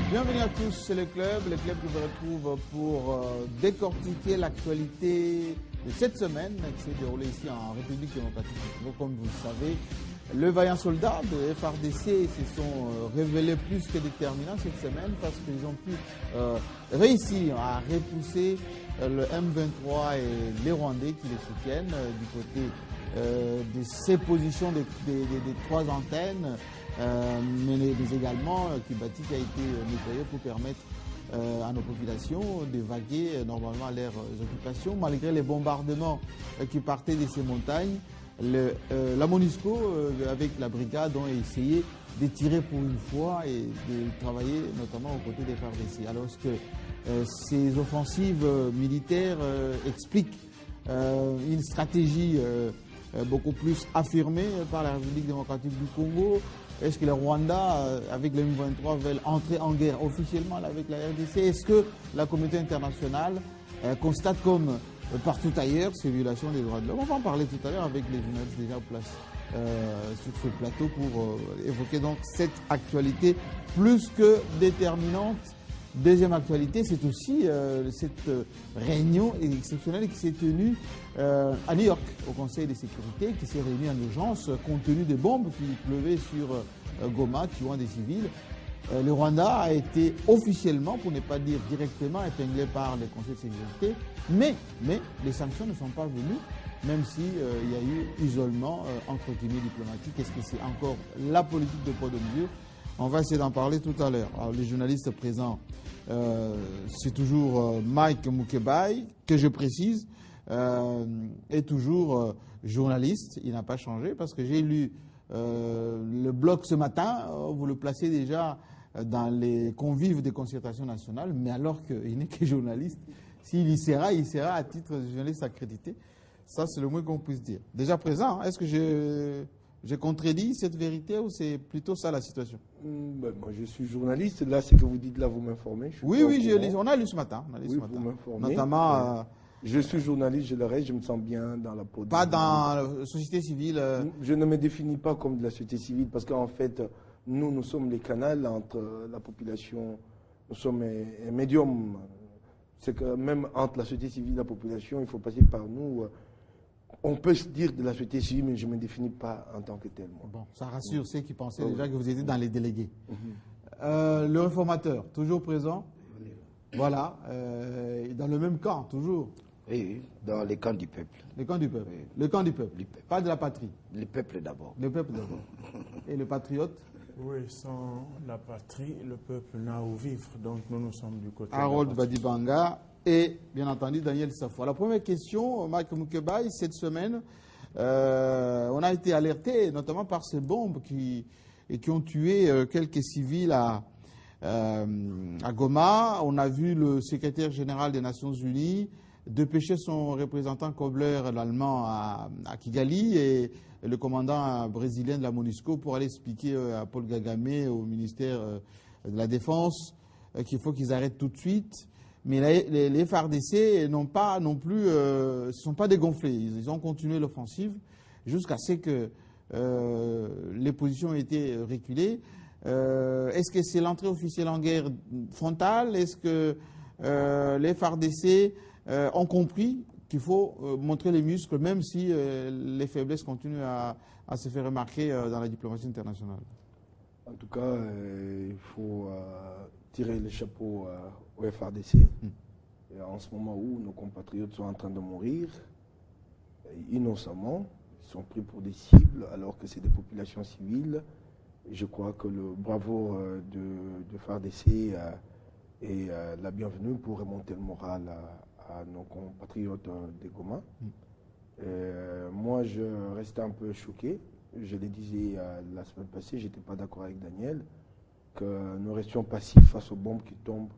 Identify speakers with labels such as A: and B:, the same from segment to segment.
A: Bienvenue à tous, c'est le club que vous retrouve pour décortiquer l'actualité de cette semaine qui s'est déroulée ici en République démocratique du Congo. Comme vous le savez, le vaillant soldat de FARDC se sont révélés plus que déterminants cette semaine parce qu'ils ont pu réussir à repousser le M23 et les Rwandais qui les soutiennent du côté de ces positions des trois antennes. Mais également Kibati qui a été nettoyé pour permettre à nos populations d'évacuer normalement à leurs occupations. Malgré les bombardements qui partaient de ces montagnes, la MONUSCO avec la brigade ont essayé de tirer pour une fois et de travailler notamment aux côtés des FARDC. Alors que ces offensives militaires expliquent une stratégie beaucoup plus affirmée par la République démocratique du Congo. Est-ce que le Rwanda, avec le M23, veulent entrer en guerre officiellement avec la RDC? Est-ce que la communauté internationale constate comme partout ailleurs ces violations des droits de l'homme? On va en parler tout à l'heure avec les journalistes déjà en place sur ce plateau pour évoquer donc cette actualité plus que déterminante. Deuxième actualité, c'est aussi cette réunion exceptionnelle qui s'est tenue à New York, au Conseil de sécurité, qui s'est réunie en urgence compte tenu des bombes qui pleuvaient sur Goma, tuant des civils. Le Rwanda a été officiellement, pour ne pas dire directement, épinglé par le Conseil de sécurité, mais les sanctions ne sont pas venues, même s'il y a eu isolement entre guillemets diplomatique. Est-ce que c'est encore la politique de poids de mesure? On va essayer d'en parler tout à l'heure. Alors, les journalistes présents, c'est toujours Mike Mukebai, que je précise, est toujours journaliste. Il n'a pas changé parce que j'ai lu le blog ce matin. Vous le placez déjà dans les convives des concertations nationales, mais alors qu'il n'est que journaliste, s'il y sera, il sera à titre de journaliste accrédité. Ça, c'est le moins qu'on puisse dire. Déjà présent, est-ce que j'ai contredit cette vérité ou c'est plutôt ça la situation?
B: Moi, je suis journaliste. Là, ce que vous dites là, vous m'informez.
A: Oui, on a lu ce matin.
B: Vous m'informez.
A: Notamment.
B: Je suis journaliste, je le reste, je me sens bien dans la peau.
A: Pas dans la société civile.
B: Je ne me définis pas comme de la société civile parce qu'en fait, nous sommes les canaux entre la population. Nous sommes un médium. C'est que même entre la société civile et la population, il faut passer par nous. On peut se dire de la société civile, mais je ne me définis pas en tant que tel.
A: Bon, ça rassure ceux qui pensaient déjà que vous étiez dans les délégués. Le réformateur, toujours présent. Voilà, dans le même camp, toujours.
C: Oui, dans les camps du peuple.
A: Le camp du peuple. Oui. Le camp du peuple. Pas de la patrie.
C: Le peuple d'abord.
A: Le peuple d'abord. Et le patriote?
D: Oui, sans la patrie, le peuple n'a où vivre. Donc nous sommes du côté
A: Harold Badibanga et bien entendu Daniel Safo. La première question, Mike Mukebai, cette semaine, on a été alerté notamment par ces bombes qui ont tué quelques civils à Goma. On a vu le secrétaire général des Nations Unies dépêcher son représentant Kobler, l'allemand, à Kigali et le commandant brésilien de la MONUSCO pour aller expliquer à Paul Kagame, au ministère de la Défense, qu'il faut qu'ils arrêtent tout de suite. Mais les FARDC n'ont pas non plus, ne sont pas dégonflés. Ils ont continué l'offensive jusqu'à ce que les positions aient été reculées. Est-ce que c'est l'entrée officielle en guerre frontale? Est-ce que les FARDC ont compris qu'il faut montrer les muscles, même si les faiblesses continuent à se faire remarquer dans la diplomatie internationale?
B: En tout cas, il faut tirer le chapeau au FARDC. Et en ce moment où nos compatriotes sont en train de mourir, innocemment, ils sont pris pour des cibles alors que c'est des populations civiles. Et je crois que le bravo de FARDC est la bienvenue pour remonter le moral à nos compatriotes de Goma. Moi, je restais un peu choqué. Je le disais la semaine passée, je n'étais pas d'accord avec Daniel, que nous restions passifs face aux bombes qui tombent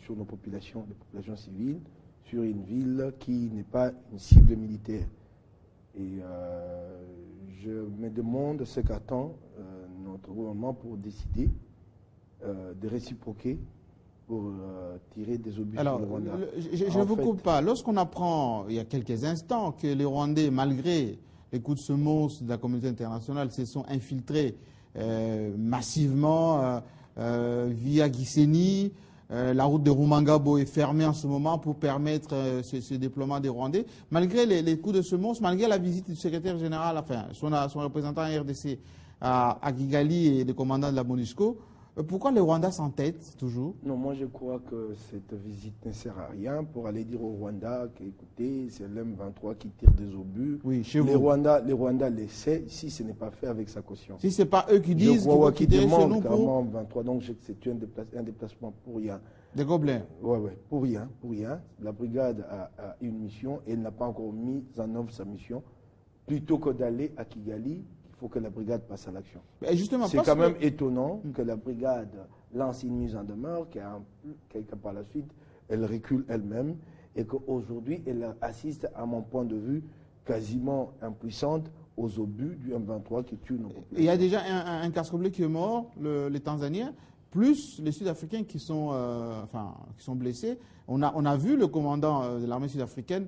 B: sur nos populations, les populations civiles, sur une ville qui n'est pas une cible militaire. Et je me demande ce qu'attend notre gouvernement pour décider de réciproquer pour tirer des obus sur le Rwanda.
A: Je ne vous coupe pas. Lorsqu'on apprend, il y a quelques instants, que les Rwandais, malgré les coups de semonce de la communauté internationale, se sont infiltrés massivement via Gisenyi. La route de Rumangabo est fermée en ce moment pour permettre ce déploiement des Rwandais. Malgré les coups de semonce, malgré la visite du secrétaire général, enfin son représentant en RDC à Kigali et le commandant de la MONUSCO, pourquoi les Rwandais s'entêtent toujours?
B: Non, moi je crois que cette visite ne sert à rien pour aller dire au Rwanda qu'écoutez, c'est l'M23 qui tire des obus.
A: Oui, chez
B: les
A: vous.
B: Rwandais le savent si ce n'est pas fait avec sa caution.
A: Si ce n'est pas eux qui disent
B: qu'il faut
A: qu'ils tirer chez nous
B: pour... 23, donc c'est un déplacement pour rien.
A: Des gobelins.
B: Oui, pour rien. La brigade a une mission et elle n'a pas encore mis en œuvre sa mission. Plutôt que d'aller à Kigali, il faut que la brigade passe à l'action. C'est quand même étonnant que la brigade lance une mise en demeure, que par la suite, elle recule elle-même et qu'aujourd'hui, elle assiste, à mon point de vue, quasiment impuissante aux obus du M23 qui tue nos populations.
A: Il y a déjà un casque bleu qui est mort, les Tanzaniens, plus les Sud-Africains qui sont blessés. On a vu le commandant de l'armée sud-africaine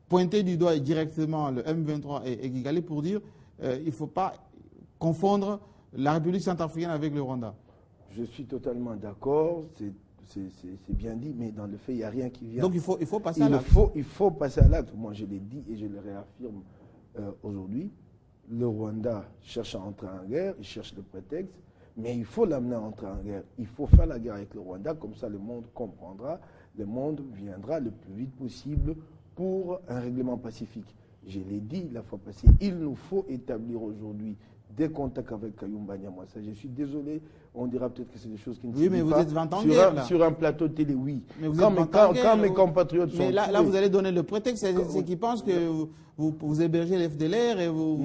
A: pointer du doigt directement le M23 et Kigali pour dire il ne faut pas confondre la République centrafricaine avec le Rwanda. Je
B: suis totalement d'accord, c'est bien dit, mais dans le fait, il n'y a rien qui vient.
A: Donc il faut passer à l'acte.
B: Il faut passer à l'acte. Moi, je l'ai dit et je le réaffirme aujourd'hui. Le Rwanda cherche à entrer en guerre, il cherche le prétexte, mais il faut l'amener à entrer en guerre. Il faut faire la guerre avec le Rwanda, comme ça le monde comprendra, le monde viendra le plus vite possible pour un règlement pacifique. Je l'ai dit la fois passée, il nous faut établir aujourd'hui des contacts avec Kayumba Nyamwasa. Je suis désolé, on dira peut-être que c'est des choses qui ne se disent pas.
A: Oui, mais vous êtes 20 ans en guerre,
B: sur un plateau télé, oui.
A: Mais vous
B: quand mes compatriotes sont...
A: Mais là, vous allez donner le prétexte, c'est qu'ils pensent que vous hébergez l'FDLR et vous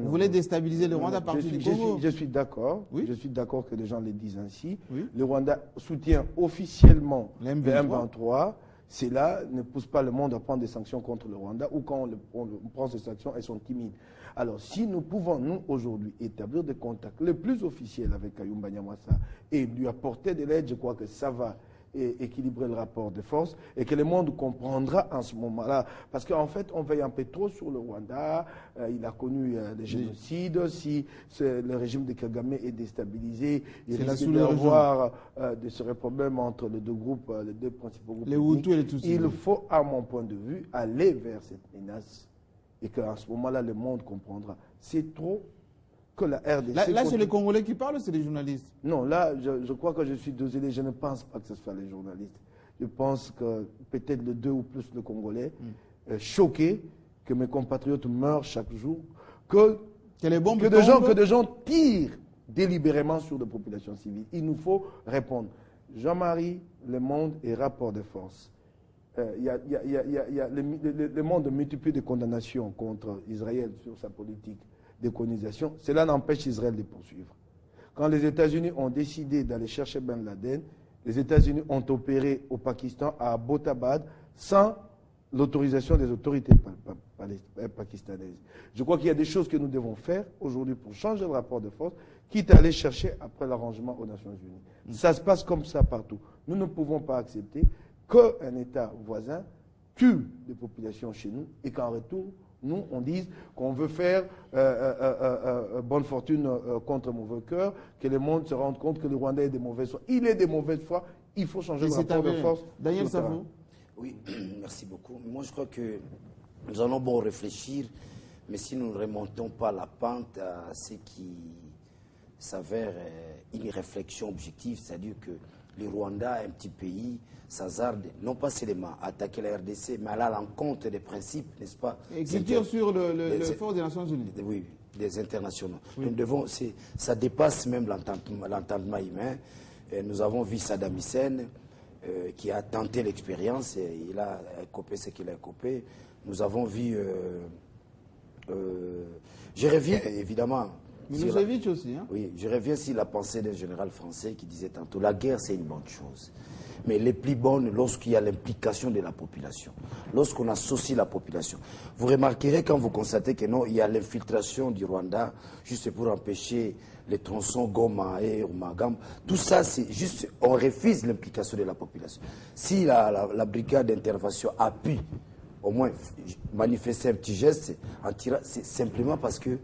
A: voulez déstabiliser le Rwanda par du Congo.
B: Je suis d'accord. Oui? Je suis d'accord que les gens le disent ainsi.
A: Oui?
B: Le Rwanda soutient officiellement le M23. Cela ne pousse pas le monde à prendre des sanctions contre le Rwanda ou quand on prend ces sanctions, elles sont timides. Alors, si nous pouvons, nous, aujourd'hui, établir des contacts les plus officiels avec Kayumba Nyamwasa et lui apporter de l'aide, je crois que ça va équilibrer le rapport de force et que le monde comprendra en ce moment-là. Parce qu'en fait, on veille un peu trop sur le Rwanda. Il a connu des génocides. Si le régime de Kagame est déstabilisé, il risque d'avoir de ce problème entre les deux groupes, les deux principaux groupes.
A: Les Hutus et les Tutsis.
B: Il faut, à mon point de vue, aller vers cette menace et qu'à ce moment-là, le monde comprendra. C'est trop que la RDC...
A: Là c'est les Congolais qui parlent ou c'est les journalistes?
B: Non, là, je crois que je suis désolé. Je ne pense pas que ce soit les journalistes. Je pense que peut-être les deux ou plus de Congolais, choqués que mes compatriotes meurent chaque jour, que des gens tirent délibérément sur des populations civiles. Il nous faut répondre. Jean-Marie, Le Monde et rapport de force. Le monde multiplie des condamnations contre Israël sur sa politique de colonisation. Cela n'empêche Israël de poursuivre. Quand les États-Unis ont décidé d'aller chercher Ben Laden, les États-Unis ont opéré au Pakistan, à Abbottabad, sans l'autorisation des autorités pakistanaises. Je crois qu'il y a des choses que nous devons faire aujourd'hui pour changer le rapport de force, quitte à aller chercher après l'arrangement aux Nations Unies. Ça se passe comme ça partout. Nous ne pouvons pas accepter qu'un État voisin tue des populations chez nous et qu'en retour, nous, on dise qu'on veut faire bonne fortune contre mauvais cœur, que le monde se rende compte que le Rwanda est de mauvaise foi. Il est de mauvaise foi, il faut changer le rapport de force.
A: Daniel Savon.
C: Oui, merci beaucoup. Moi, je crois que nous allons bon réfléchir, mais si nous ne remontons pas la pente à ce qui s'avère une réflexion objective, c'est-à-dire que le Rwanda est un petit pays, s'hazarde, non pas seulement à attaquer la RDC, mais aller à l'encontre des principes, n'est-ce pas?
A: Et qui tire sur le force des Nations Unies.
C: Oui, des internationaux.
A: Oui.
C: Nous devons, ça dépasse même l'entendement humain. Et nous avons vu Saddam Hussein qui a tenté l'expérience et il a copé ce qu'il a copé. Nous avons vu... je reviens évidemment...
A: Milosevic aussi. Hein?
C: Oui, je reviens sur la pensée d'un général français qui disait tantôt, la guerre c'est une bonne chose. Mais elle est plus bonne lorsqu'il y a l'implication de la population, lorsqu'on associe la population. Vous remarquerez quand vous constatez que non, il y a l'infiltration du Rwanda juste pour empêcher les tronçons Goma et Rumagam. Tout ça, c'est juste, on refuse l'implication de la population. Si la brigade d'intervention a pu au moins manifester un petit geste, c'est simplement parce que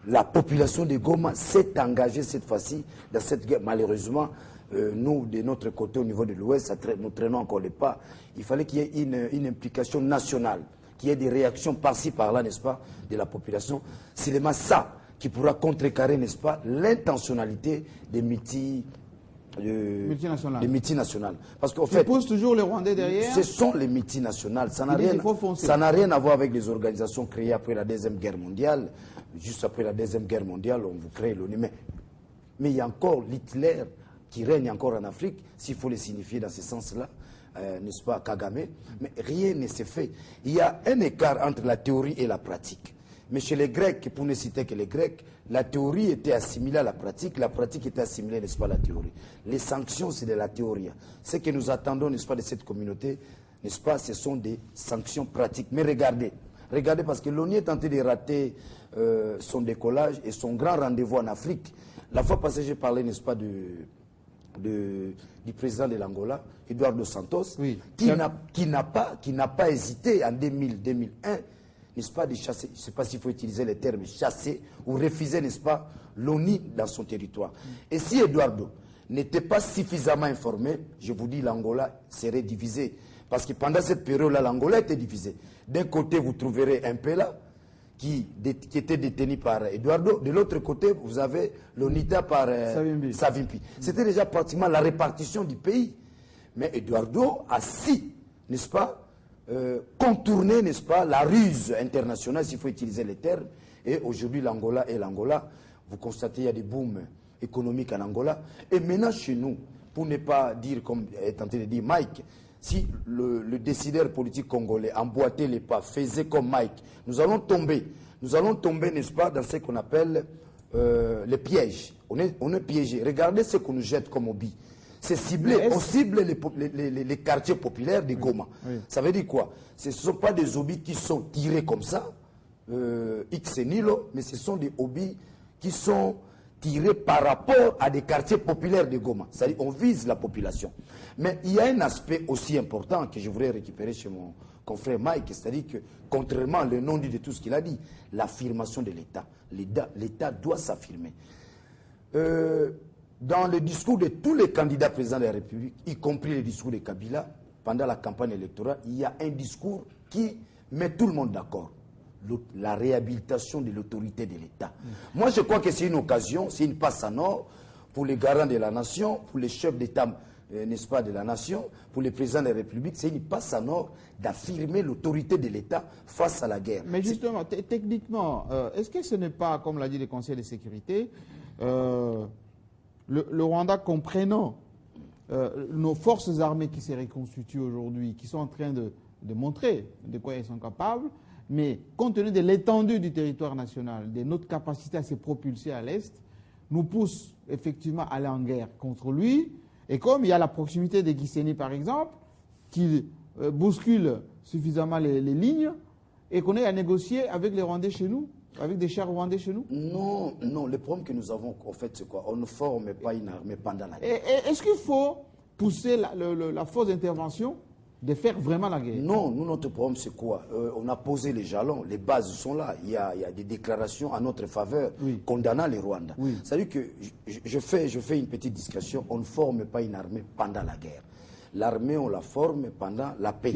C: la population de Goma s'est engagée cette fois-ci dans cette guerre. Malheureusement, nous, de notre côté, au niveau de l'Ouest, nous traînons encore les pas. Il fallait qu'il y ait une implication nationale, qu'il y ait des réactions par-ci, par-là, n'est-ce pas, de la population. C'est seulement ça qui pourra contrecarrer, n'est-ce pas, l'intentionnalité des multinationales. Parce qu'en fait,
A: pousse toujours les Rwandais derrière.
C: Ce sont les multinationales. Ça n'a rien à voir avec les organisations créées après la Deuxième Guerre mondiale. Juste après la Deuxième Guerre mondiale, on vous crée l'ONU. Mais il y a encore l'Hitler qui règne encore en Afrique, s'il faut le signifier dans ce sens-là, n'est-ce pas, Kagame. Mais rien ne s'est fait. Il y a un écart entre la théorie et la pratique. Mais chez les Grecs, pour ne citer que les Grecs, la théorie était assimilée à la pratique était assimilée, n'est-ce pas, à la théorie. Les sanctions, c'est de la théorie. Ce que nous attendons, n'est-ce pas, de cette communauté, n'est-ce pas, ce sont des sanctions pratiques. Mais regardez, parce que l'ONU est tenté de rater son décollage et son grand rendez-vous en Afrique. La fois passée, j'ai parlé, n'est-ce pas, du président de l'Angola, Eduardo Santos,
A: oui,
C: qui n'a pas hésité en 2001, n'est-ce pas, de chasser, je ne sais pas s'il faut utiliser le terme chasser ou refuser, n'est-ce pas, l'ONU dans son territoire. Et si Eduardo n'était pas suffisamment informé, je vous dis, l'Angola serait divisé. Parce que pendant cette période-là, l'Angola était divisée. D'un côté, vous trouverez un Pela qui était détenu par Eduardo. De l'autre côté, vous avez l'ONITA par Savimbi. C'était déjà pratiquement la répartition du pays. Mais Eduardo a n'est-ce pas, contourné, n'est-ce pas, la ruse internationale, s'il faut utiliser les termes. Et aujourd'hui, l'Angola, vous constatez, il y a des booms économiques en Angola. Et maintenant, chez nous, pour ne pas dire, comme est tenté de dire Mike, si le décideur politique congolais emboîtait les pas, faisait comme Mike, nous allons tomber, n'est-ce pas, dans ce qu'on appelle les pièges. On est piégé. Regardez ce qu'on nous jette comme hobby. C'est ciblé, on cible les quartiers populaires de Goma. Oui. Ça veut dire quoi? Ce ne sont pas des hobbies qui sont tirés comme ça, X et Nilo, mais ce sont des hobbies qui sont tirés par rapport à des quartiers populaires de Goma. C'est-à-dire on vise la population. Mais il y a un aspect aussi important que je voudrais récupérer chez mon confrère Mike, c'est-à-dire que, contrairement au non-dit de tout ce qu'il a dit, l'affirmation de l'État. L'État doit s'affirmer. Dans le discours de tous les candidats présidents de la République, y compris le discours de Kabila, pendant la campagne électorale, il y a un discours qui met tout le monde d'accord. La réhabilitation de l'autorité de l'État. Moi, je crois que c'est une occasion, c'est une passe en or pour les garants de la nation, pour les chefs d'État, n'est-ce pas, de la nation, pour les présidents de la République, c'est une passe en or d'affirmer l'autorité de l'État face à la guerre.
A: Mais justement, techniquement, est-ce que ce n'est pas, comme l'a dit le Conseil de sécurité, le Rwanda comprenant nos forces armées qui se reconstituent aujourd'hui, qui sont en train de montrer de quoi elles sont capables, mais compte tenu de l'étendue du territoire national, de notre capacité à se propulser à l'Est, nous pousse effectivement à aller en guerre contre lui. Et comme il y a la proximité de Gisenyi, par exemple, qui bouscule suffisamment les lignes, et qu'on ait à négocier avec les Rwandais chez nous, avec des chars rwandais chez nous?
C: Non, le problème que nous avons, en fait, c'est quoi? On ne forme pas une armée pendant la guerre.
A: Est-ce qu'il faut pousser la force d'intervention de faire vraiment la guerre?
C: Non, nous, notre problème, c'est quoi? On a posé les jalons, les bases sont là. Il y a des déclarations en notre faveur, oui, condamnant les Rwandais. Oui. C'est-à-dire que je fais une petite discussion. On ne forme pas une armée pendant la guerre. L'armée, on la forme pendant la paix.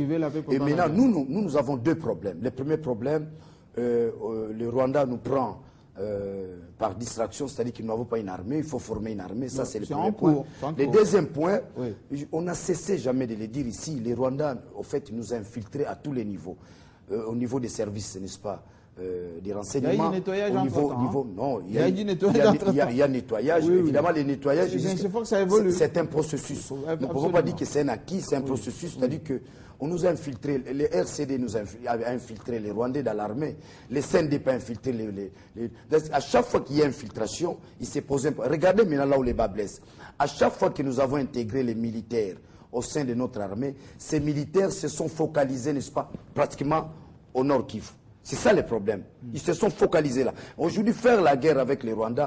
C: Et maintenant, nous avons deux problèmes. Le premier problème, le Rwanda nous prend par distraction, c'est-à-dire que nous n'avons pas une armée, il faut former une armée, ça c'est le premier point. Le deuxième point, oui, on n'a cessé jamais de le dire ici, les Rwandais, au fait, nous ont infiltrés à tous les niveaux, au niveau des services, n'est-ce pas, des renseignements.
A: Il y a eu nettoyage
C: non, il
A: y
C: a nettoyage, oui, évidemment, oui, les nettoyages, c'est un processus. Nous ne pouvons pas dire que c'est un acquis, c'est un processus, c'est-à-dire que on nous a infiltrés, les RCD nous a infiltré les Rwandais dans l'armée, les CNDP ont infiltré à chaque fois qu'il y a infiltration, il s'est posé un... Regardez maintenant là où les bas blessent. À chaque fois que nous avons intégré les militaires au sein de notre armée, ces militaires se sont focalisés, n'est-ce pas, pratiquement au Nord Kivu. C'est ça le problème. Ils se sont focalisés là. Aujourd'hui, faire la guerre avec les Rwandais,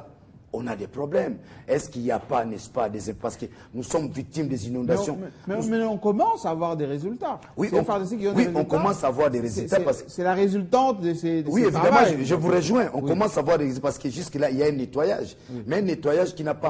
C: on a des problèmes. Est-ce qu'il n'y a pas, n'est-ce pas, parce que nous sommes victimes des inondations.
A: Mais on commence à avoir des résultats.
C: Oui, on commence à avoir des résultats.
A: C'est la résultante de ces
C: oui, évidemment, je vous rejoins. On commence à avoir des résultats parce que jusque-là, il y a un nettoyage. Mais un nettoyage qui n'a pas